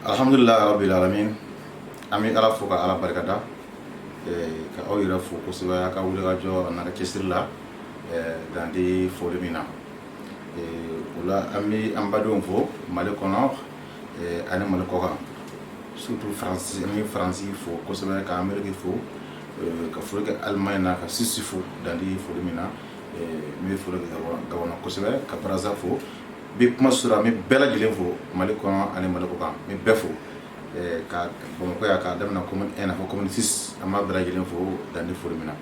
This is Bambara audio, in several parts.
Alhamdulillah rabbil alamin. Ami ala fo ka ala barkada ka aw yɛrɛ fo kosɛbɛ ka wuli ka jɔ n'a ka cɛsiri la dan di foli min na o la an bɛ an badenw fo Mali kɔnɔ ani Mali kɔ kan surtout Faransi an bɛ Faransi fo kosɛbɛ ka Amérique fo ka foli kɛ Allemagne na ka Suisse fo dan di foli min na n bɛ foli kɛ Gabon kosɛbɛ ka Brazza fo bi kuma sura mi bɛɛ lajɛlen fo Mali kɔnɔ ani Mali kɔ kan mi bɛɛ fo ka Bamakɔ ya ka daminɛ commune 1 na fɔ commune 6 an b'a bɛɛ lajɛlen fo dan di foli min na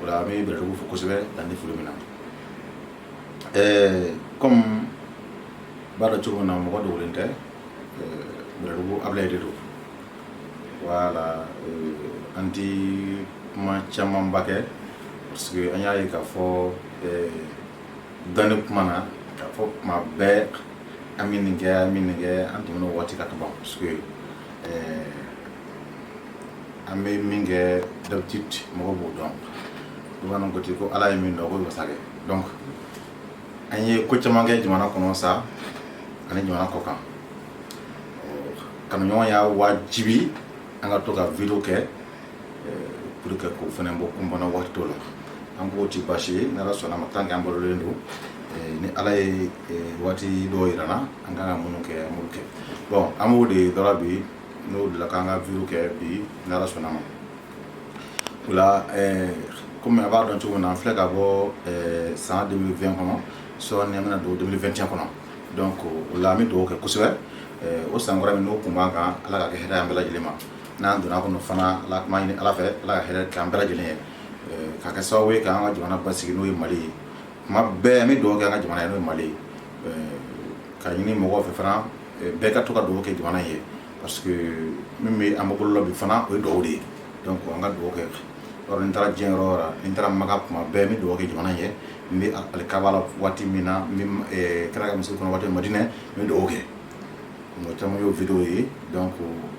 o la an bɛ Bɛlɛdugu fo kosɛbɛ dan di foli min na comme b'a dɔn cogo min na mɔgɔ dogolen tɛ Bɛlɛdugu Ablaye de don voilà an ti kuma camanba kɛ parce que an y'a ye k'a fɔ dɔnni kuma na k'a fɔ kuma bɛɛ an bɛ nin kɛ an tɛmɛna waati ka ban parce que an bɛ min kɛ d'habitude mɔgɔ b'o dɔn bamananw ko ten ko ala ye min dɔn ko wasa kɛ donc an ye ko caman kɛ jamana kɔnɔ sa ani jamana kɔ kan kanuɲɔgɔn y'a wajibi an ka to ka video kɛ pour que k'o fana bɔ kunbana waati dɔ la an k'o ti baasi ye n'ala sɔnna ma tant que an balolen don ni ala ye waati dɔw yira na an kan ka minnu kɛ an b'olu kɛ bon an b'o de dɔra bi n'o de la k'an ka video kɛ bi n'ala sɔnna ma o la comme a b'a dɔn cogo min na an filɛ ka bɔ san 2020 kɔnɔ sɔɔni an bɛna don 2021 kɔnɔ donc o la an bɛ dugawu kɛ kosɛbɛ o san wɛrɛ min n'o kun b'an kan ala ka kɛ hɛrɛ an bɛɛ lajɛlen ma n'an donna kɔnɔ fana ala kuma ɲini ala fɛ ala ka hɛrɛ k'an bɛɛ lajɛlen ye ka kɛ sababu ye k'an ka jamana basigi n'o ye Mali ye kuma bɛɛ an bɛ dugawu kɛ an ka jamana ye n'o ye Mali ye ka ɲini mɔgɔw fɛ fana bɛɛ ka to ka dugawu kɛ jamana ye parce que min bɛ an bolo la bi fana o ye dugawu de ye donc an ka dugawu kɛ yɔrɔ ni taara diɲɛ yɔrɔ o yɔrɔ ni taara Maka kuma bɛɛ n bɛ dugawu kɛ jamana ye n bɛ alikaba la waati min na n bɛ kɛra ka misiri kɔnɔ waati min Madinɛ n bɛ dugawu kɛ mɔgɔ caman y'o video ye donc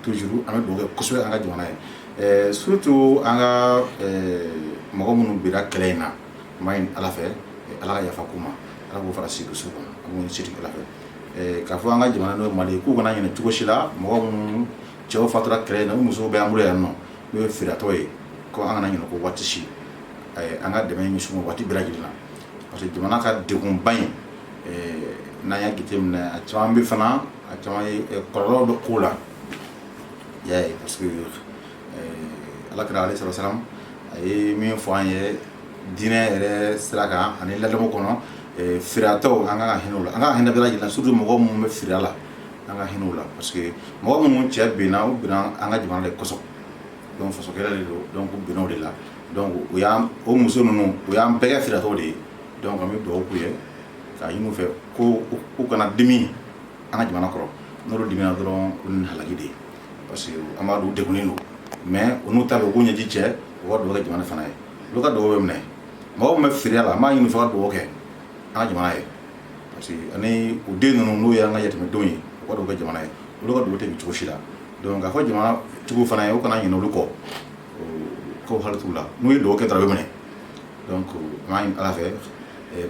toujours an bɛ dugawu kɛ kosɛbɛ an ka jamana ye surtout an ka mɔgɔ minnu bira kɛlɛ in na n b'a ɲini ala fɛ ala ka yafa k'u ma ala k'o fara si dusu kan an b'o ɲini ala fɛ k'a fɔ an ka jamana n'o ye Mali ye k'u kana ɲinɛ cogo si la mɔgɔ minnu cɛw fatura kɛlɛ in na u musow bɛ an bolo yan nɔ n'o ye firatɔ ye ko an kana ɲinɛ ko waati si an ka dɛmɛ ɲɛsin o waati bɛɛ lajɛlen na parce que jamana ka degunba in n'an y'a jateminɛ a caman bɛ fana a caman ye kɔlɔlɔ bɛ ko la i y'a ye parce que alakira alayhi salatu wasalam a ye min fɔ an ye diinɛ yɛrɛ sira kan ani ladamu kɔnɔ firatɔw an ka hinɛ o la an ka hinɛ bɛɛ lajɛlen surtout mɔgɔ minnu bɛ fira la an ka hinɛ o la parce que mɔgɔ minnu cɛ binna u binna an ka jamana de kɔsɔn donc faso kɛlɛ de don donc u binna o de la donc o muso ninnu o y'an bɛɛ kɛ firatɔw de ye donc an bɛ dugawu k'u ye k'a ɲini u fɛ ko u kana dimi an ka jamana kɔrɔ n'olu dimina dɔrɔn olu ni halaki de ye parce que an b'a dɔn u degunnen don mais u n'u ta bɛ u k'u ɲɛji cɛ u ka dugawu kɛ jamana fana ye olu ka dugawu bɛ minɛ mɔgɔ min bɛ feere la an b'a ɲini u fɛ ka dugawu kɛ an ka jamana ye parce que ani u den ninnu n'o ye an ka yatimɛdenw ye u ka dugawu kɛ jamana ye olu ka dugawu tɛ bi cogo si la donc k'a fɔ jamana tigiw fana ye u kana ɲinɛ olu kɔ ko hali t'u la n'u ye dugawu kɛ dɔrɔn a bɛ minɛ donc an b'a ɲini ala fɛ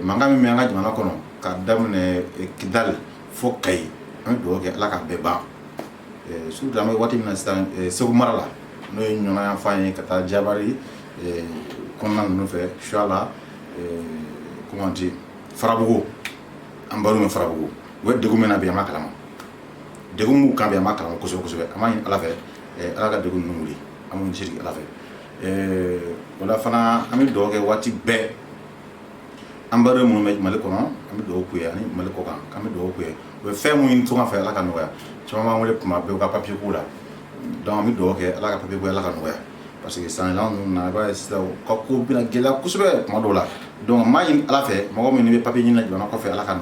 mankan min bɛ an ka jamana kɔnɔ ka daminɛ Kidali fo Kayi an bɛ dugawu kɛ ala k'a bɛɛ ban surtout an bɛ waati min na sisan Segu mara la n'o ye ɲɔgɔn yan fan ye ka taa Jabari kɔnɔna ninnu fɛ Suala comment dire Farabugu an baro min Farabugu u bɛ degun min na bi an b'a kalama degun b'u kan bi an b'a kalama kosɛbɛ kosɛbɛ an b'a ɲini ala fɛ ala ka degun ninnu wuli an b'o ɲini ala fɛ o la fana an bɛ dugawu kɛ waati bɛɛ an baro minnu bɛ Mali kɔnɔ an bɛ dugawu k'u ye ani Mali kɔ kan an bɛ dugawu k'u ye u bɛ fɛn minnu ɲini tunga fɛ ala ka nɔgɔya caman b'an wele kuma bɛɛ u ka papier k'u la donc an bɛ dugawu kɛ ala ka papier ko ala ka nɔgɔya parce que san yɛlɛma ninnu na i b'a ye sisan u ka ko bɛna gɛlɛya kosɛbɛ tuma dɔw la donc n b'a ɲini ala fɛ mɔgɔ min bɛ papier ɲini na jamana kɔfɛ ala ka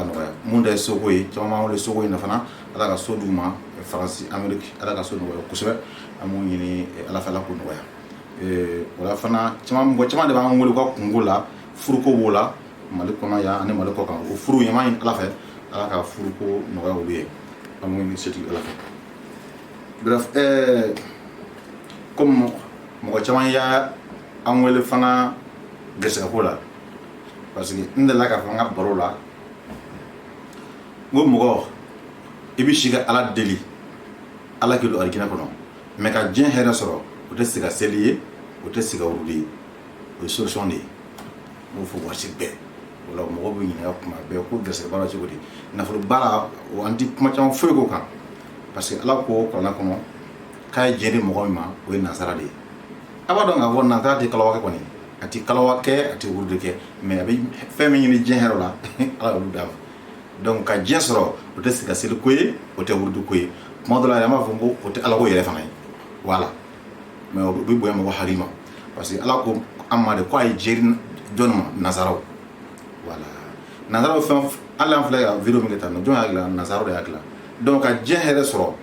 nɔgɔya mun de ye soko ye caman b'an wele soko in na fana ala ka so d'u ma Faransi Amérique ala ka so nɔgɔya kosɛbɛ an b'o ɲini ala fɛ ala k'o nɔgɔya o la fana mɔgɔ caman de b'an wele u ka kungo la furuko b'o la Mali kɔnɔ yan ani Mali kɔ kan o furu ye n b'a ɲini ala fɛ ala ka furuko nɔgɔya olu ye an b'o ɲini setigi ala fɛ bref comme mɔgɔ caman y'an wele fana gɛrɛsɛgɛko la parce que n delila k'a fɔ n ka baro la n ko mɔgɔ i bɛ si ka ala deli ala k'i don alijinɛ kɔnɔ mais ka diɲɛ hɛrɛ sɔrɔ o tɛ se ka seli ye o tɛ se ka wurudi ye o ye solution de ye n b'o fɔ waati bɛɛ o la mɔgɔw bɛ ɲininka kuma bɛɛ ko gɛrɛsɛgɛ baara cogo di nafolo baara o an ti kuma caman foyi k'o kan parce que ala ko kuranɛ kɔnɔ k'a ye diɲɛ di mɔgɔ min ma o ye nansara de ye a b'a dɔn k'a fɔ nansara tɛ kalawakɛ kɔni a tɛ kalawakɛ a tɛ wurudi kɛ mais a bɛ fɛn min ɲini diɲɛ hɛrɛ la ala y'olu d'a ma donc ka diɲɛ sɔrɔ o tɛ se ka seli ko ye o tɛ wurudi ko ye tuma dɔ la yɛrɛ an b'a fɔ ko o tɛ ala ko yɛrɛ fana ye voilà mais o bɛ bonya mɔgɔ hakili ma parce que ala ko an ma de ko a ye diɲɛ di jɔn ma nansaraw voilà nansaraw fɛn hali an filɛ ka video min kɛ tan nɔ jɔn y'a dilan nansaraw de y'a dilan donc ka diɲɛ hɛrɛ sɔrɔ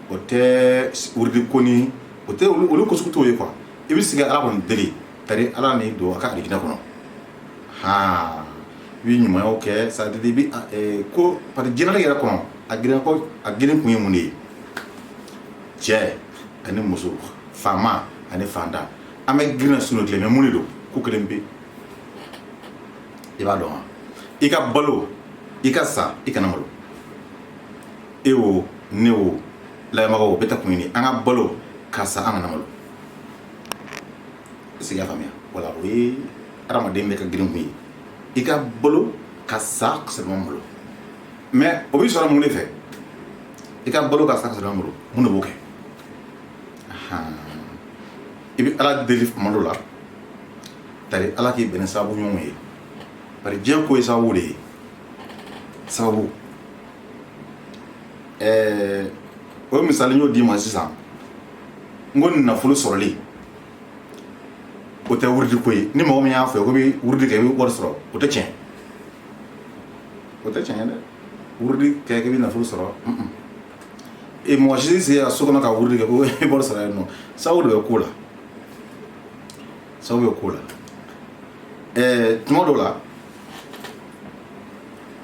o tɛ wurudi ko ni o tɛ olu ko sugu t'o ye quoi i bɛ sigi ala kɔni deli c'est-à-dire ala ni don a ka alijinɛ kɔnɔ han i bɛ ɲumanyaw kɛ c'est-à-dire i bɛ ko parce que diɲɛlatigɛ yɛrɛ kɔnɔ a girin kun ye mun de ye cɛ ani muso faama ani fantan an bɛ girin na sunɔ tile mais mun de don ko kelen pe i b'a dɔn wa i ka balo i ka sa i kana malo e o ne o layɛbagaw o bɛɛ ta kun ɲini an ka balo ka sa an kana malo est-ce que i y'a faamuya voilà o ye adamaden bɛɛ ka girin kun ye i ka balo ka sa ka sɔrɔ i ma malo mais o bɛ sɔrɔ mun de fɛ i ka balo ka sa ka sɔrɔ i ma malo mun de b'o kɛ i bɛ ala deli tuma dɔ la c'est-à-dire ala k'i bɛn ni sababu ɲumanw ye bari diɲɛ ko ye sababu de ye sababu o misali n y'o d'i ma sisan n ko nafolo sɔrɔli o tɛ wurudi ko ye ni mɔgɔ min y'a fɔ ko bɛ wurudi kɛ i bɛ wari sɔrɔ o tɛ tiɲɛ o tɛ tiɲɛ dɛ wurudi kɛ k'i bɛ nafolo sɔrɔ mɔgɔ si sigi ka so kɔnɔ ka wurudi kɛ ko i bɛ wari sɔrɔ yen nɔ sababu de bɛ ko la sababu bɛ ko la tuma dɔw la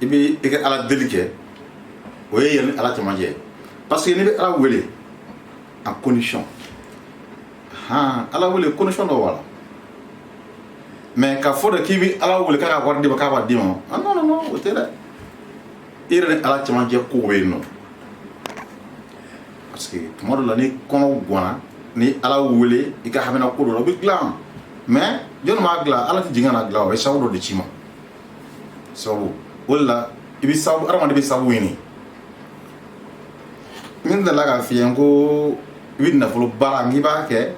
i bɛ i ka ala deli kɛ o ye yɛlɛ ni ala cɛmancɛ parce que n'i bɛ ala wele a condition ala wele condition dɔ b'a la mais k'a fɔ de k'i bɛ ala wele k'a ka wari d'i ma k'a b'a d'i ma non non non o tɛ dɛ i yɛrɛ ni ala cɛmancɛ ko bɛ yen nɔ parce que tuma dɔ la ni kɔnɔ ganna ni ala wele i ka hamina ko dɔ la o bɛ dilan mais jɔnni b'a dilan ala tɛ jigin ka na dilan o ye sababu dɔ de ci ma sababu o de la i bɛ sababu adamaden bɛ sababu ɲini min dala k'a f'i ye ko i bɛ nafolo baara n'i b'a kɛ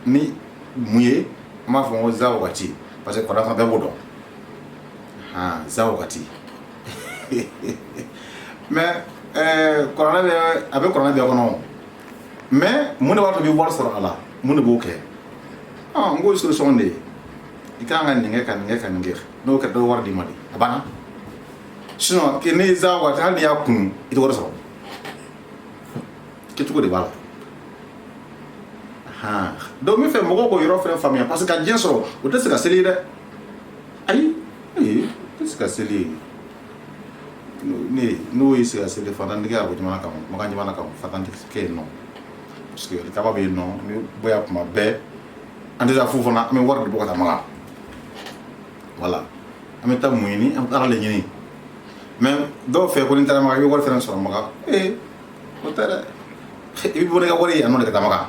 ni mun ye an b'a fɔ ko za wagati parce que kɔrɔfɔ bɛɛ b'o dɔn za wagati mais kuranɛ bɛ a bɛ kuranɛ bɛɛ kɔnɔ mais mun de b'a to i bɛ wari sɔrɔ a la mun de b'o kɛ n ko solution de ye i kan ka nin kɛ ka nin kɛ ka nin kɛ n'o kɛra dɔ wari d'i ma de a banna sinon ne ye za wagati hali n'i y'a kun i tɛ wari sɔrɔ kɛcogo de b'a la donc n bɛ fɛ mɔgɔw k'o yɔrɔ fɛnɛ faamuya parce que ka diɲɛ sɔrɔ o tɛ se ka seli ye dɛ ayi o tɛ se ka seli ye n'o y'i se ka seli fatantigi arabu jamana kan makan jamana kan fatantigi kɛ yen nɔ parce que kaba bɛ yen nɔ n bɛ bɔ yan kuma bɛɛ an tɛ taa fu fana an bɛ wari de bɔ ka taa makan voilà an bɛ taa mun ɲini an bɛ taa ala de ɲini mais dɔw fɛ ko ni n taara makan i bɛ wari fɛnɛ sɔrɔ makan o tɛ dɛ i bɛ bɔ n'i ka wari ye yan nɔ de ka taa makan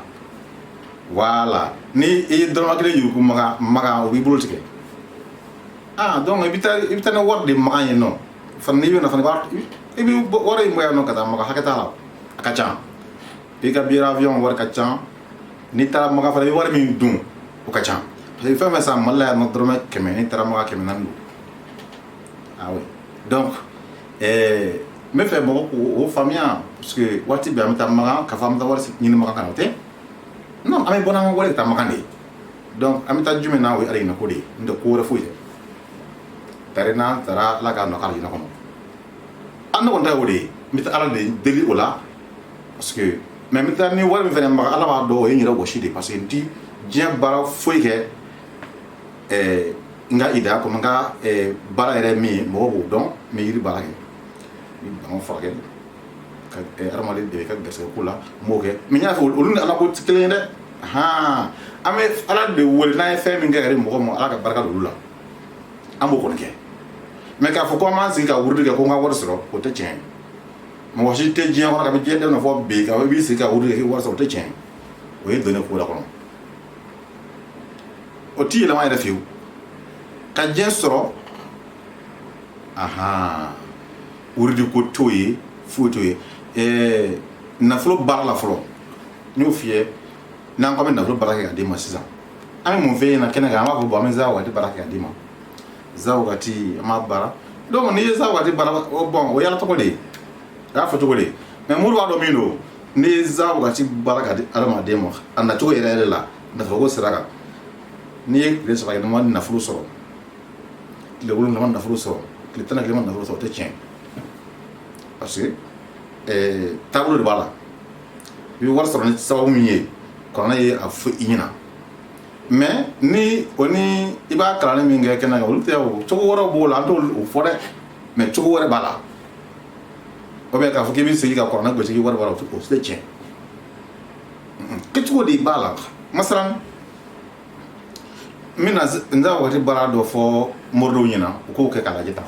voilà ni i ye dɔrɔmɛ kelen yuruku makan o b'i bolo tigɛ donc i bɛ taa ni wari de makan yen nɔ fana n'i bɛ na fana i bɛ wari in bɔ yan nɔ ka taa makan hakɛ t'a la a ka ca i ka billet avion wari ka ca n'i taara makan fana i bɛ wari min dun o ka ca parce que fɛn fɛn san mali la yan nɔ dɔrɔmɛ 100 n'i taara makan 400 don oui donc n bɛ fɛ mɔgɔ k'o faamuya parce que waati bɛɛ an bɛ taa makan k'a fɔ an bɛ taa wari ɲini makan kana o tɛ non an bɛ bɔ n'an ka wari ka taa makan de ye donc an bɛ taa jumɛn na o ye ala ɲinɛ ko de ye n tɛ ko wɛrɛ foyi tɛ tari n'an taara ala k'a nɔ k'ala ɲinɛ kɔnɔ an ne kɔni ta ye o de ye n bɛ taa ala de deli o la parce que mais n bɛ taa ni wari min fɛnɛ makan ala b'a dɔn o ye n yɛrɛ wɔsi de parce que n ti diɲɛ baara foyi kɛ n ka idea kɔnɔ n ka baara yɛrɛ min ye mɔgɔw b'o dɔn n bɛ yiri baara kɛ n bɛ banaw furakɛ ka adamaden dɛmɛ ka garisɛgɛ ko la n b'o kɛ mais n y'a fɔ olu ni ala ko tɛ kelen ye dɛ an bɛ ala de wele n'an ye fɛn min kɛ ka di mɔgɔ ma ala ka barika don olu la an b'o kɔni kɛ mais k'a fɔ ko an b'an sigi ka wurudi kɛ ko n ka wari sɔrɔ o tɛ tiɲɛ ye mɔgɔ si tɛ diɲɛ kɔnɔ ka bɛ diɲɛ daminɛ fɔ bi ka i b'i sigi ka wuli k'i wari sɔrɔ o tɛ tiɲɛ o ye donné ko la kɔnɔ o t'i yɛlɛma yɛrɛ fiyewu ka diɲɛ sɔrɔ wuridi ko t'o ye foyi t'o ye nafolo baara la fɔlɔ n y'o f'i ye n'an ko an bɛ nafolo baara kɛ ka d'i ma sisan an bɛ mun f'e ɲɛna kɛnɛ kan an b'a fɔ bon an bɛ za waati baara kɛ ka d'i ma za waati an b'a baara donc n'i ye za waati baara bon o yala tɔgɔ de ye a y'a fɔ cogo de mais muru b'a dɔn min don n'i ye za waati baara ka di adamaden ma a nacogo yɛrɛ yɛrɛ la nafolo sira kan n'i ye tile saba kɛ n'i ma nafolo sɔrɔ tile wolonwula ma nafolo sɔrɔ tile tan ni kelen ma nafolo sɔrɔ o tɛ tiɲɛ parce que taabolo de b'a la i bɛ wari sɔrɔ ni sababu min ye kɔrɔna ye a fɔ i ɲɛna mais ni o ni i b'a kalanni min kɛ kɛnɛ kan olu tɛ o cogo wɛrɛw b'o la an t'o fɔ dɛ mais cogo wɛrɛ b'a la o bɛ k'a fɔ k'i bɛ segin ka kɔrɔna gosi k'i wari b'a la o tɛ tiɲɛ kɛcogo de b'a la masalan n bɛna n ka waati baara dɔ fɔ moridenw ɲɛna u k'o kɛ k'a lajɛ tan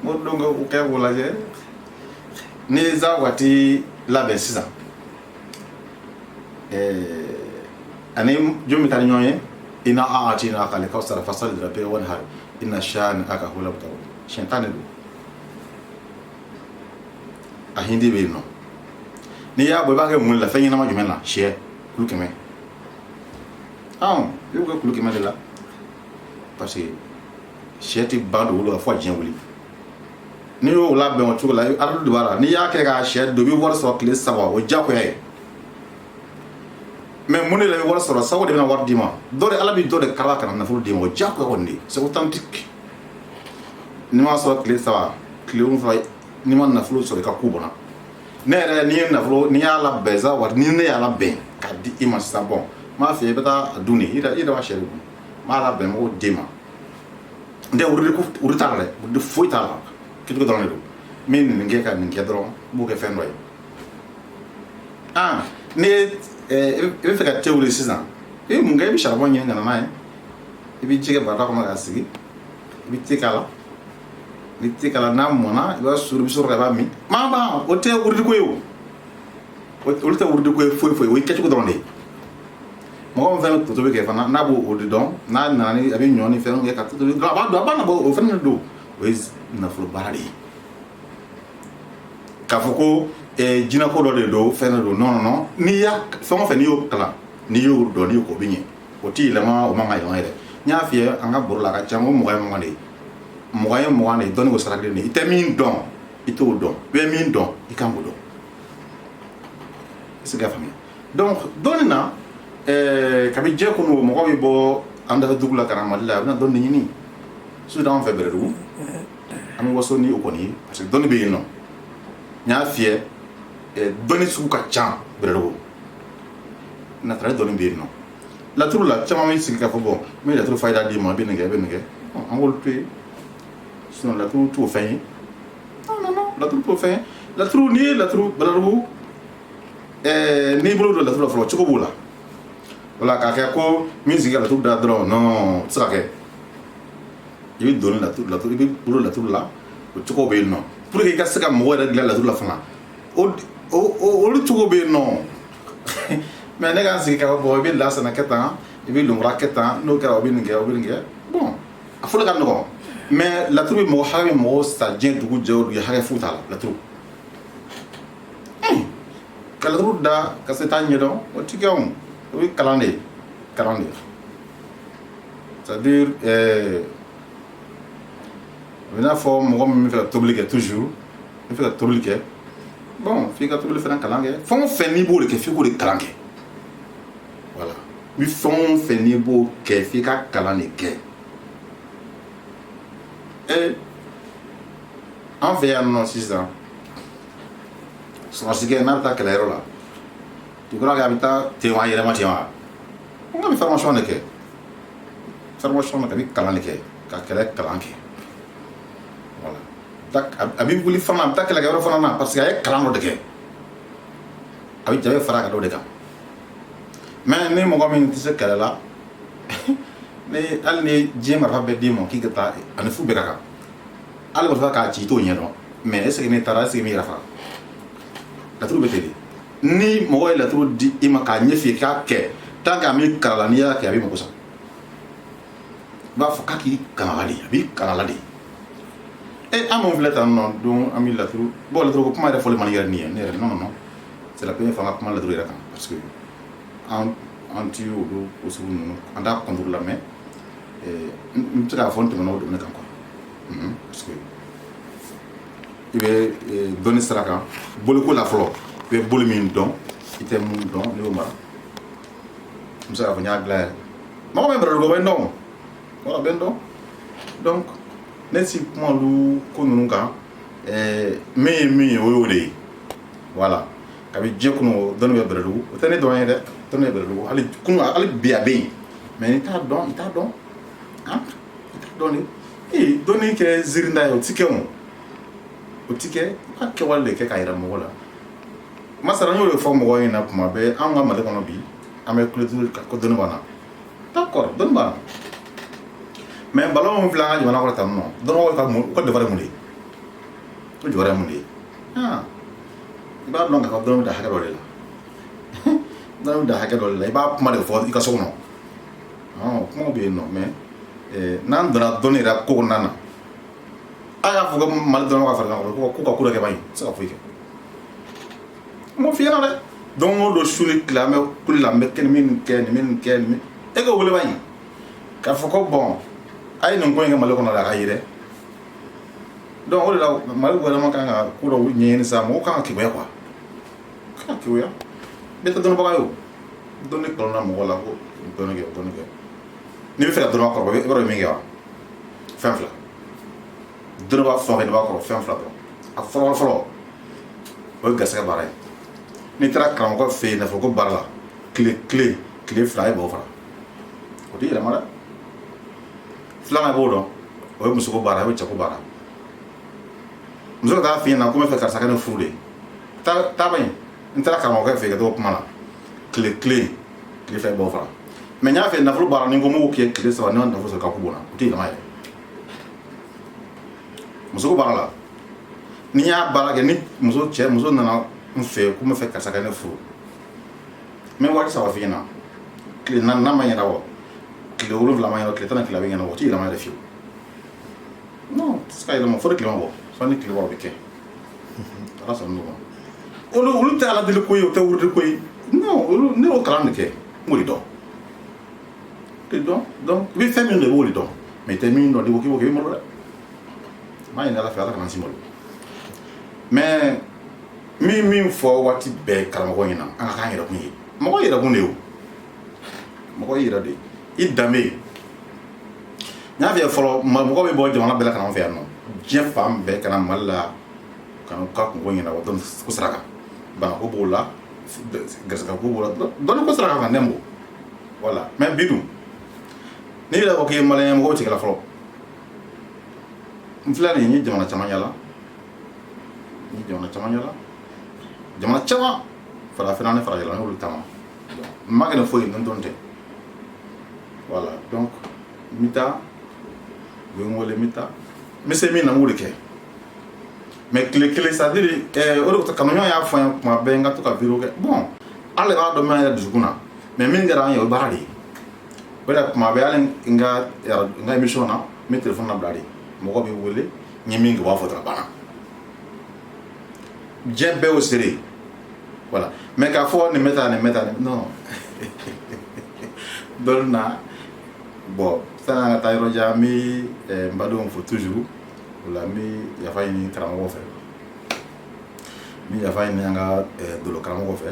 moridenw k'o kɛ k'o lajɛ ni ye za waati labɛn sisan ani jɔn bɛ taa ni ɲɔgɔn ye i n'a ati n'a k'ale k'aw sara fasali dira bɛɛ wani hari i na siya ni a ka hula bɛ taa siɲɛ tan de don a hindi bɛ yen nɔ n'i y'a bɔ i b'a kɛ mun de la fɛn ɲɛnama jumɛn na sɛ kulu kɛmɛ i b'o kɛ kulu kɛmɛ de la parce que sɛ tɛ ban don wolo fo a diɲɛ wuli n'i y'o labɛn o cogo la aradu de b'a la n'i y'a kɛ ka sɛ don i bɛ wari sɔrɔ tile saba o ye diyagoya ye mais mun de la i bɛ wari sɔrɔ sago de bɛna wari d'i ma dɔ de ala bɛ dɔ de kala ka na nafolo d'i ma o diyagoya kɔni de c'est authentique n'i m'a sɔrɔ tile saba tile wolonwula n'i ma nafolo sɔrɔ i ka ko bɔnna ne yɛrɛ n'i ye nafolo n'i y'a labɛn sa waati ni ne y'a labɛn k'a di i ma sisan bɔn n m'a f'i ye i bɛ taa a dun de i yɛrɛ b'a sɛ de kun n b'a labɛn mɔgɔw d'e ma n tɛ wuri t'a la dɛ wuri foyi t'a la kɛcogo dɔrɔn de don n bɛ nin kɛ ka nin kɛ dɔrɔn n b'o kɛ fɛn dɔ ye ni i bɛ fɛ ka te wuli sisan i bɛ mun kɛ i bɛ saribɔn ɲini ka na n'a ye i bɛ ji kɛ barada kɔnɔ k'a sigi i bɛ te k'a la ni te k'a la n'a mɔnna i b'a suru i bɛ sɔrɔ ka i b'a min maa ban o tɛ wuridi ko ye o olu tɛ wuridi ko ye foyi foyi o ye kɛcogo dɔrɔn de ye mɔgɔ min fɛn toto bɛ kɛ fana n'a b'o de dɔn n'a nana ni a bɛ ɲɔ ni fɛnw kɛ ka toto bɛ a b'a dɔn a b'a nabɔ o fɛn de don o ye nafolo baara de ye k'a fɔ ko jinɛko dɔ de don fɛn de don non non non n'i y'a fɛn o fɛn n'i y'o kalan n'i y'o dɔn n'i y'o ko bɛ ɲɛ o t'i yɛlɛma o man ka yɛlɛma yɛrɛ n y'a f'i ye an ka baro la a ka ca n ko mɔgɔ ye mɔgɔ de ye mɔgɔ ye mɔgɔ de ye dɔnni ko sara kelen de ye i tɛ min dɔn i t'o dɔn i bɛ min dɔn i kan k'o dɔn i se ka faamuya donc dɔnni na kabi diɲɛ kɔnɔ mɔgɔ bɛ bɔ an dafa dugu la ka na mali la a bɛna dɔnni ɲini surtout an fɛ bɛrɛdugu an bɛ waso ni o kɔni ye parce que dɔnni bɛ yen nɔ n y'a f'i ye dɔnni sugu ka ca bɛrɛdugu natara dɔnni bɛ yen nɔ laturu la caman bɛ sigi k'a fɔ bɔn n bɛ laturu fayida d'i ma i bɛ nin kɛ i bɛ nin kɛ an k'olu to yen sinon laturu t'o fɛn ye non non non laturu t'o fɛn ye laturu n'i ye laturu bɛrɛdugu n'i bolo don laturu la fɔlɔ cogo b'o la wala k'a kɛ ko min sigi ka laturu da dɔrɔn non o tɛ se ka kɛ i bɛ don laturu i bɛ bolo laturu la o cogo bɛ yen nɔ pour que i ka se ka mɔgɔ yɛrɛ dilan laturu la fana olu cogo bɛ yen nɔ mais ne k'an sigi k'a fɔ bɔn i bɛ lasana kɛ tan i bɛ lomara kɛ tan n'o kɛra o bɛ nin kɛ o bɛ nin kɛ bon a fɔli ka nɔgɔn mais laturu bɛ mɔgɔ hakɛ bɛ mɔgɔw sa diɲɛ dugu jɛ o dugu hakɛ foyi t'a la laturu ka laturu da ka se t'a ɲɛdɔn o tɛ kɛ o bɛ kalan de c'est à dire a bɛ n'a fɔ mɔgɔ min bɛ fɛ ka tobili kɛ toujours i bɛ fɛ ka tobili kɛ bon f'i ka tobili fana kalan kɛ fɛn o fɛn n'i b'o de kɛ f'i k'o de kalan kɛ voilà ni fɛn o fɛn n'i b'o kɛ f'i ka kalan de kɛ an fɛ yan nɔ sisan sɔrɔsikɛ n'a bɛ taa kɛlɛyɔrɔ la tu crois k'a bɛ taa ten wa a yɛrɛ ma ten wa n ka bɛ formation de kɛ formation na ka bɛ kalan de kɛ ka kɛlɛ kalan kɛ voilà a bɛ wuli fana a bɛ taa kɛlɛkɛyɔrɔ fana na parce que a ye kalan dɔ de kɛ a bɛ jabe fara ka dɔ de kan mais ni mɔgɔ min tɛ se kɛlɛ la ni hali ni diɲɛ marifa bɛɛ d'i ma k'i ka taa ani fu bɛɛ ka kan ale b'a fɔ k'a ci t'o ɲɛ dɔn mais est-ce que ne taara est-ce que n bɛ yɛrɛ faga laturu bɛ ten de ni mɔgɔ ye laturu di i ma k'a ɲɛ f'i ye k'a kɛ tant que a m'i kalan la n'i y'a kɛ a b'i mago sa i b'a fɔ k'a k'i kalan de a b'i kalan la de an mun filɛ tan nɔ don an bɛ laturu bon laturu ko kuma yɛrɛ fɔli man di yɛrɛ nin ye ne yɛrɛ non c'est la première fois an ka kuma laturu yɛrɛ kan parce que an ti olu o sugu ninnu an t'a contre la mais n bɛ se k'a fɔ n tɛmɛna o domaine kan quoi parce que i bɛ dɔnni sira kan boliko la fɔlɔ i bɛ bolo min dɔn i tɛ mun dɔn n'i y'o mara n bɛ se k'a fɔ n y'a dilan yɛrɛ mɔgɔ min bɛrɛ o bɛ n dɔn voilà bɛ n dɔn donc ne si kuma olu ko ninnu kan min ye min ye o y'o de ye voilà kabi diɲɛ kɔnɔ dɔnni bɛ bɛrɛ o tɛ ne dɔn ye dɛ dɔnni bɛ bɛrɛ hali kunun hali bi a bɛ yen mais i t'a dɔn i t'a dɔn i t'a dɔn de dɔnni kɛ ziirinda ye o ti kɛ o ti kɛ i b'a kɛwale de kɛ k'a yira mɔgɔ la masala n y'o de fɔ mɔgɔw ɲɛna kuma bɛɛ an ka Mali kɔnɔ bi an bɛ culture ko dɔnni b'an na d'accord dɔnni b'an na mais balo min filɛ an ka jamana kɔnɔ tan nɔ dɔnbagaw ka devoir ye mun de ye o devoir ye mun de ye i b'a dɔn k'a fɔ dɔnni bɛ dan hakɛ dɔ de la dɔnni bɛ dan hakɛ dɔ de la i b'a kuma de fɔ i ka so kɔnɔ kumaw bɛ yen nɔ mais n'an donna dɔnni yɛrɛ ko kɔnɔna na a y'a fɔ ko Mali dɔnni ka fara ɲɔgɔn kan ko ka ko dɔ kɛ ban ye tɛ se ka foyi kɛ n m'o f'i ɲɛna dɛ don o don su ni tile an bɛ kuli la an bɛ kɛ ni min kɛ ni min kɛ ni min e ka wele ban ye k'a fɔ ko bon a ye nin ko in kɛ Mali kɔnɔ la a ka ye dɛ donc o de la Mali gouvernement kan ka ko dɔ ɲɛɲini sa mɔgɔw kan ka kegunya quoi kan ka kegunya bɛɛ tɛ dɔnnibaga ye o dɔnni kɔnɔna mɔgɔ la ko dɔnni kɛ n'i bɛ fɛ ka dɔnnibaga kɔrɔ i b'a dɔn min kɛ wa fɛn fila dɔnnibaga fɛn o fɛn b'a kɔrɔ fɛn fila dɔrɔn a fɔlɔ fɔlɔ o ye garisɛgɛ baara ye n'i taara karamɔgɔ fɛ yen nafolo ko baara la tile fila ye b'o fara o tɛ yɛlɛma dɛ filanan i b'o dɔn o ye musoko baara o ye cɛko baara muso ka taa f'i ɲɛna ko n bɛ fɛ karisa kɛ ne furu de taa ba in n taara karamɔgɔkɛ fɛ yen ka t'o kuma na tile fila i b'o fara mais n y'a fɛ nafolo baara ni n ko n b'o kɛ tile saba ne ma nafolo sɔrɔ ka ku bona o tɛ yɛlɛma yɛrɛ musoko baara la ni n y'a baara kɛ ni muso nana n fɛ ko n bɛ fɛ karisa kɛ ne furu n bɛ waati saba f'i ɲɛna tile naani n'a ma ɲɛna wa tile 7 ma ɲɛna tile 12 bɛ ɲɛna o tɛ yɛlɛma yɛrɛ fiyewu non tɛ se ka yɛlɛma fo ni tile ma bɔ sɔnni ni tile 6 bɛ kɛ ala sɔnni o ma olu tɛ ala deli ko ye o tɛ wurudi ko ye non olu ne y'o kalan de kɛ n b'o de dɔn donc i bɛ fɛn min dɔn i b'o de dɔn mais i tɛ min dɔn n'i ko k'i b'o kɛ i bɛ malo dɛ n b'a ɲini ala fɛ ala kana n si malo mais min fɔ waati bɛɛ karamɔgɔ ɲɛna an ka k'an yɛrɛkun ye mɔgɔ yɛrɛkun de ye o mɔgɔ yɛrɛ de i danbe n y'a f'i ye fɔlɔ mɔgɔ bɛ bɔ jamana bɛɛ la ka na an fɛ yan nɔ diɲɛ fan bɛɛ ka na Mali la ka n'u ka kungo ɲɛna dɔnni ko saraka banako b'o la garisɛgɛ ko b'o la dɔnni ko saraka kan nɛmu voilà mais bi dun n'i yɛrɛ ko k'i ye maliyɛn mɔgɔw tigɛla fɔlɔ n filɛ nin ye jamana caman yala jamana caman farafinna ni farajɛla n'olu taama n ma kɛ ni foyi ye n dɔn tɛ voilà donc n bɛ taa u ye n wele n bɛ taa n bɛ se min na n b'o de kɛ mais tile kelen c'est à dire o de kanuɲɔgɔn y'a fɔ n ye kuma bɛɛ n ka to ka vidéo kɛ bon ale b'a dɔn n bɛ n yɛrɛ dusukun na mais min kɛra an ye o ye baara de ye o de la kuma bɛɛ hali n ka émission na n bɛ téléphone labila de mɔgɔ bɛ wele n ye min kɛ u b'a fɔ dɔrɔn a banna diɲɛ bɛɛ y'o seere ye voilà mais k'a fɔ nin bɛ taa non dɔnni na bon sanni an ka taa yɔrɔ jan an bɛ n badenw fo toujours o la n bɛ yafa ɲini karamɔgɔw fɛ n bɛ yafa ɲini an ka dolo karamɔgɔw fɛ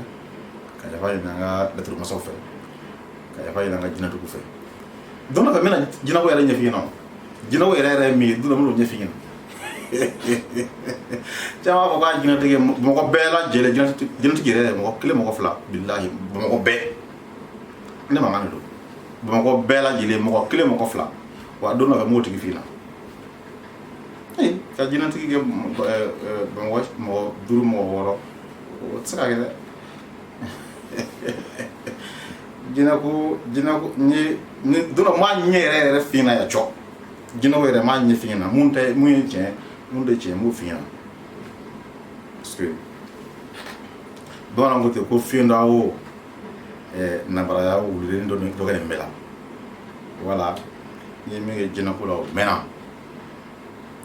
ka yafa ɲini an ka laturu masaw fɛ ka yafa ɲini an ka jinɛtigiw fɛ don dɔ fɛ n bɛna jinɛko yɛrɛ ɲɛf'i ɲɛna jinɛko yɛrɛ ye min ye don dɔ n bɛn'o ɲɛf'i ɲɛna caman b'a fɔ k'a jinɛtigi mɔgɔ bɛɛ lajɛlen jinɛtigi yɛrɛ mɔgɔ kelen mɔgɔ fila bilahi bamakɔ bɛɛ ne mankan de don bamakɔ bɛɛ lajɛlen mɔgɔ kelen mɔgɔ fila wa don dɔ fɛ n b'o tigi f'i ɲɛna ka jinɛtigi kɛ mɔgɔ 5 mɔgɔ 6 o tɛ se ka kɛ dɛ jinɛko ni don dɔ n b'a ɲɛ yɛrɛ f'i ɲɛna yan cɔ jinɛko yɛrɛ n b'a ɲɛ f'i ɲɛna mun ye tiɲɛ mun de tiɲɛ n b'o f'i ɲɛna parce que bamananw ko ten ko fiɲɛ dɔ o nabaraya wulilen dɔ kɛ nin bɛɛ la voilà n ye min kɛ jinɛko la o mɛnna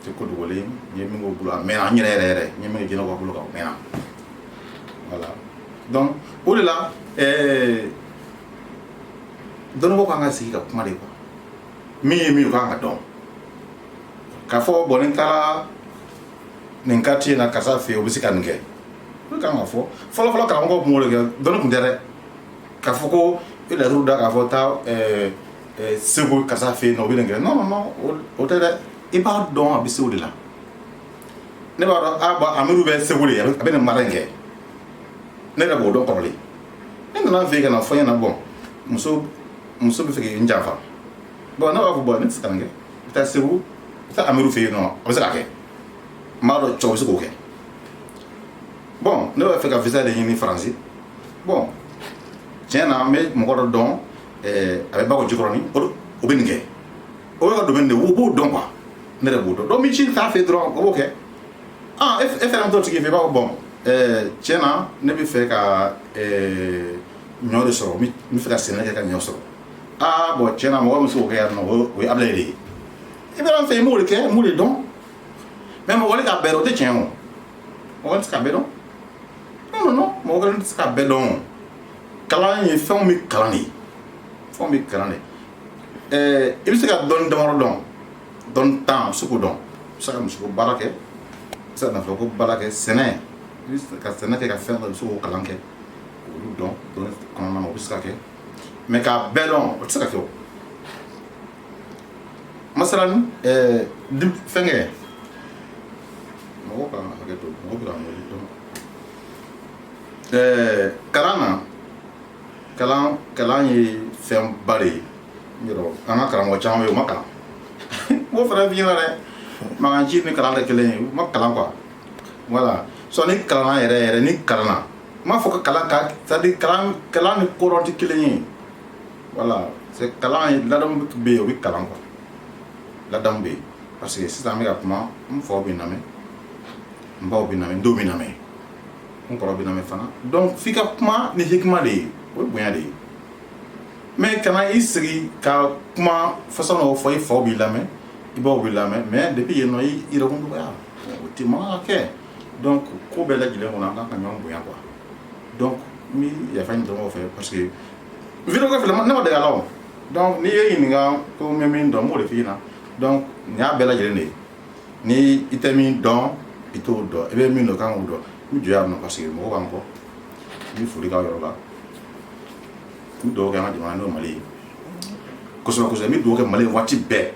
tɛ ko dogolen n ye min k'o bolo a mɛnna n yɛrɛ yɛrɛ n ye min kɛ jinɛko bolo kan o mɛnna voilà donc o de la dɔnnibagaw kan ka sigi ka kuma de quoi min ye min o kan ka dɔn k'a fɔ bon ni n taara nin quartier na karisa fɛ yen o bɛ se ka nin kɛ o kan ka fɔ fɔlɔ karamɔgɔw tun b'o de kɛ dɔnni tun tɛ dɛ k'a fɔ ko i laturu da k'a fɔ taa segu karisa fɛ yen nɔ o bɛ nin kɛ non o tɛ dɛ i b'a dɔn a bɛ segu de la ne b'a dɔn amiru bɛ segu de a bɛ nin mara in kɛ ne yɛrɛ b'o dɔn kɔrɔlen ne nana fɛ yen ka na fɔ n ɲɛna bɔn muso bɛ fɛ k'i janfa bon ne b'a fɔ bɔn ne tɛ se ka nin kɛ i bɛ taa segu i bɛ taa amiru fɛ yen nɔ a bɛ se k'a kɛ n b'a dɔn cɛw bɛ se k'o kɛ bon ne b'a fɛ ka visa de ɲini faransi bon tiɲɛ na an bɛ mɔgɔ dɔ dɔn a bɛ Bakɔ Jikɔrɔni o bɛ nin kɛ o ye ka domaine de ye o b'o dɔn quoi ne yɛrɛ b'o dɔn donc min ci t'a fɛ dɔrɔn o b'o kɛ e fɛnɛ t'o tigi fɛ i b'a fɔ bon tiɲɛ na ne bɛ fɛ ka ɲɔ de sɔrɔ n bɛ fɛ ka sɛnɛ kɛ ka ɲɔ sɔrɔ bon tiɲɛ na mɔgɔ min se k'o kɛ yan nɔ o ye Ablaye de ye i bɛ an fɛ yen n b'o de kɛ n b'o de dɔn mais mɔgɔ wɛrɛ k'a bɛɛ dɔn o tɛ tiɲɛ o mɔgɔ wɛrɛ tɛ se k'a bɛɛ dɔn non mɔgɔ wɛrɛ tɛ se k'a bɛɛ dɔn kalan ye fɛnw bɛ kalan de fɛnw bɛ kalan de i bɛ se ka dɔnni damadɔ dɔn dɔnni tan i bɛ se k'o dɔn i bɛ se ka musoko baara kɛ i bɛ se ka nafoloko baara kɛ sɛnɛ i bɛ se ka sɛnɛ kɛ ka fɛn dɔ i bɛ se k'o kalan kɛ k'olu dɔn dɔnni kɔnɔna na o bɛ se ka kɛ mais k'a bɛɛ dɔn o tɛ se ka kɛ o masalan fɛnkɛ mɔgɔ ka hakɛ to mɔgɔ bɛ ka mɔli dɔn kalan ye fɛnba de ye yɔrɔ an ka karamɔgɔ caman bɛ yen u ma kalan o fana f'i ɲɛna dɛ mankan ci ni kalan tɛ kelen ye u ma kalan quoi voilà ni kalanna yɛrɛ ni kalanna n m'a fɔ ko kalan ka c'est à dire kalan ni kodɔn tɛ kelen ye voilà c'est kalan ye ladamu bɛ yen o bɛ kalan quoi ladamu bɛ yen parce que sisan an bɛ ka kuma n faw bɛ lamɛn n baw bɛ lamɛn n denw bɛ lamɛn n kɔrɔ bɛ lamɛn fana donc f'i ka kuma ni hikima de ye o ye bonya de ye mais kana i sigi ka kuma façon dɔ fɔ i faw b'i lamɛn i baw b'i lamɛn mais depuis yen nɔ i yɛrɛkun dɔgɔya o tɛ man ka kɛ donc ko bɛɛ lajɛlen kɔnɔ an kan ka ɲɔgɔn bonya quoi donc n bɛ yafa ɲini dɔgɔw fɛ parce que vidéo kɛ filɛ ne ma dege a la o donc n'i ye ɲininka ko n bɛ min dɔn n b'o de f'i ɲɛna donc nin y'a bɛɛ lajɛlen de ye ni i tɛ min dɔn i t'o dɔn i bɛ min dɔn kan k'o dɔn n jɔ yan nɔ parce que mɔgɔw b'an kɔ n bɛ foli k'aw yɔrɔ la n bɛ dugawu kɛ an ka jamana n'o ye Mali ye kosɛbɛ kosɛbɛ n bɛ dugawu kɛ Mali ye waati bɛɛ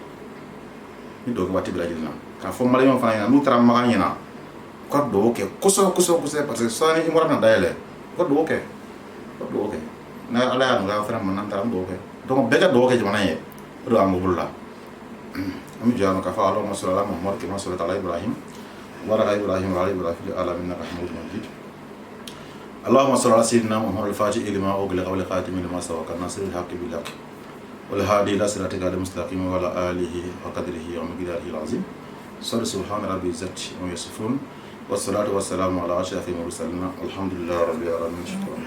n bɛ dugawu kɛ waati bɛɛ lajɛlen na k'a fɔ maliyɛnw fana ɲɛna n'u taara Makan ɲɛna u ka dugawu kɛ kosɛbɛ parce que sani i bɔra na dayɛlɛ u ka dugawu kɛ ni Ala y'a nɔgɔya fana ma n'an taara an dugawu kɛ donc bɛɛ ka dugawu kɛ jamana ye o de b'an bolo la an bɛ jɔ yan nɔ k'a fɔ Allahumma salli ala Muhammad kama sallaita ala Ibrahim wa ala Ibrahim wa ala Ibrahim fil alamin innaka hamidun majid اللهم صل على سيدنا محمد الفاتح لما أغلق والخاتم لما سبق الناصر الحق بالحق والهادي إلى صراطك المستقيم وعلى آله وقدره ومقداره العظيم سبحان ربي العزة عما يصفون والصلاة والسلام على أشرف المرسلين والحمد لله رب العالمين شكرا.